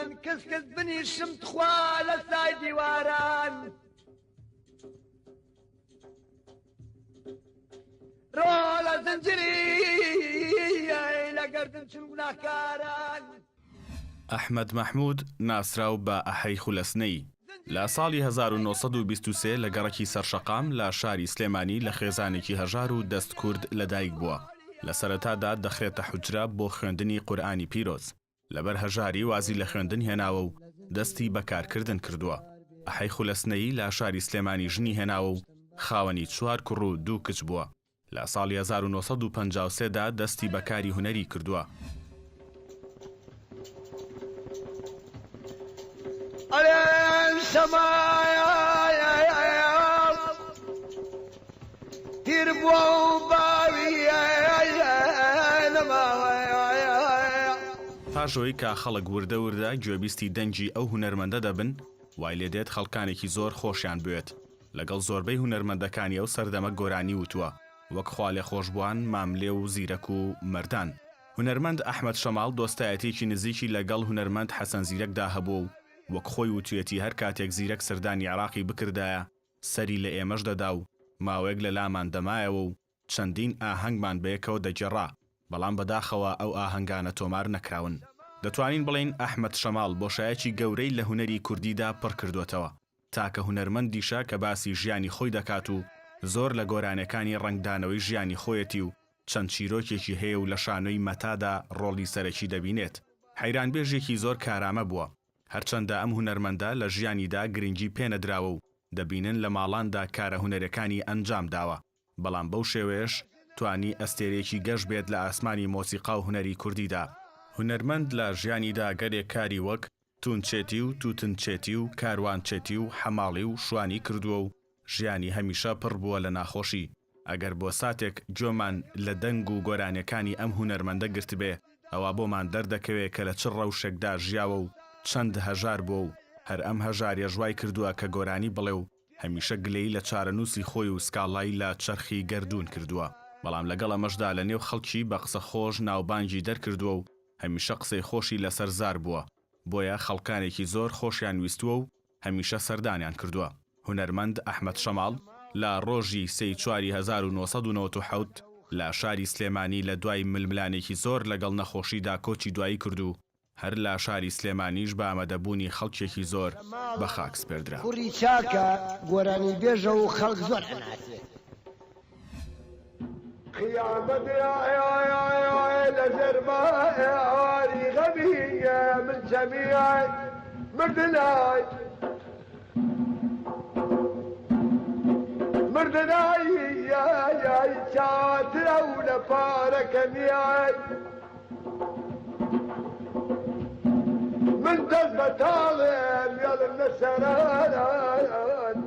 من کەس بنی شمت خوا لە سای دیواران ڕۆ لە زنجری لە گەردن چون گوناهکاران. ئەحمەد مەحموود ناسراو بە ئەحەی خولەسنەی لە ساڵی 1923 لە گەڕەکی سەرشەقام لە شاری سلێمانی لە خێزانێکی هەژار و دەست کورد لەدایک بووە. لە سەرەتادا دەخرێتە حوجرە بۆ خوێندنی قورئانی پیرۆز. لەبەر هەژاری وازی لە خوێندن هێناوە و دەستی بەکارکردن کردووە. ئەحەی خولەسنەی لە شاری سلێمانی ژنی هێناوە و خاوەنی 4 کوڕ و 2 کچ بووە. لە ساڵی 1953دا دەستی بەکاری هونەری کردووە. ئەلێن سەمایە تیر بووە و باوی پاشۆی کە خەڵک وردە وردە گوێبیستی دەنگی ئەو هونەرمەندە دەبن وای لێ دێت خەڵکانێکی زۆر خۆشیان بوێت. لەگەڵ زۆربەی هونەرمەندەکانی ئەو سەردەمە گۆرانی وتووە وەک خوا لێخۆشبووان، ماملێ و زیرەک و مەردان. هونەرمەند ئەحمەد شەماڵ دۆستایەتێکی نزیکی لەگەڵ هونەرمەند حەسەن زیرەکدا هەبوو و وەک خۆی وتوێتی هەر کاتێک زیرەک سەردانی عێراقی بکردایە سەری لە ئێمەش دەدا و ماوەیەک لە لامان دەمایەوە و چەندین ئاهەنگمان بەیەکەوە دەگێڕا، بەڵام بەداخەوە ئەو ئاهەنگانە تۆمار نەکراون. دەتوانین بڵین ئەحمەد شەماڵ بۆشایەکی گەورەی لە هونەری کوردیدا پڕ کردوێتەوە، تاکە هونەرمەندیشە کە باسی ژیانی خۆی دەکات و زۆر لە گۆرانەکانی ڕنگدانەوەی ژیانی خۆیەتی و چەند چیرۆکێکی هەیە و لە شانۆی مەتادا ڕۆڵی سەرەکی دەبینێت. حەیرانبێژێکی زۆر کارامە بووە، هەرچەندە ئەم هونەرمەندە لە ژیانیدا گرنگی پێنەدراوە و دەبینن لە ماڵاندا کارە هونەرەکانی ئەنجام داوە، بەڵام بەو شێوەیەش توانی ئەستێرێکی گەشت بێت لە ئاسمانی مۆسیقا و هونەری کوردیدا. هونەرمەند لە ژیانیدا گەرێک کاری وەک تونچێتی و توتنچێتی و کاروانچێتی و حەماڵی و شوانی کردووە و ژیانی هەمیشە پڕ بووە لە ناخۆشی. ئەگەر بۆ ساتێک گوێمان لە دەنگ و گۆرانەکانی ئەم هونەرمەندە گرت بێ، ئەوە بۆمان دەردەکەوێت کە لە چ ڕەوشێکدا ژیاوە و چەند هەژار بووە و هەر ئەم هەژاریە ژوای کردووە کە گۆرانی بڵێ و هەمیشە گلەی لە چارەنووسی خۆی و سکاڵایی لە چەرخی گەردوون کردووە. بەڵام لەگەڵ ئەمەشدا لە نێو خەڵکی بە قسە خۆش ناوبانگی دەرکردووە و هەمیشە قسەی خۆشی لەسەر زار بووە، بۆیە خەڵکانێکی زۆر خۆشیان ویستووە و هەمیشە سەردانیان کردووە. هونەرمەند ئەحمەد شەماڵ لە ڕۆژی 1997 لە شاری سلێمانی لە دوای ململانێکی زۆر لەگەڵ نەخۆشیدا کۆچی دوایی کرد و هەر لە شاری سلێمانیش بە ئامادەبوونی خەڵکێکی زۆر بە خاک سپێردرا. کوڕی چاکە گۆرانی بێژە و خەڵک زۆر هەناسێت. قیامەت لەژێر ماری غەمیە من جەمیای مردنای یای چاترە و لە پارەکەمیای من دەست بە تاڵێم یاڵم لە سەران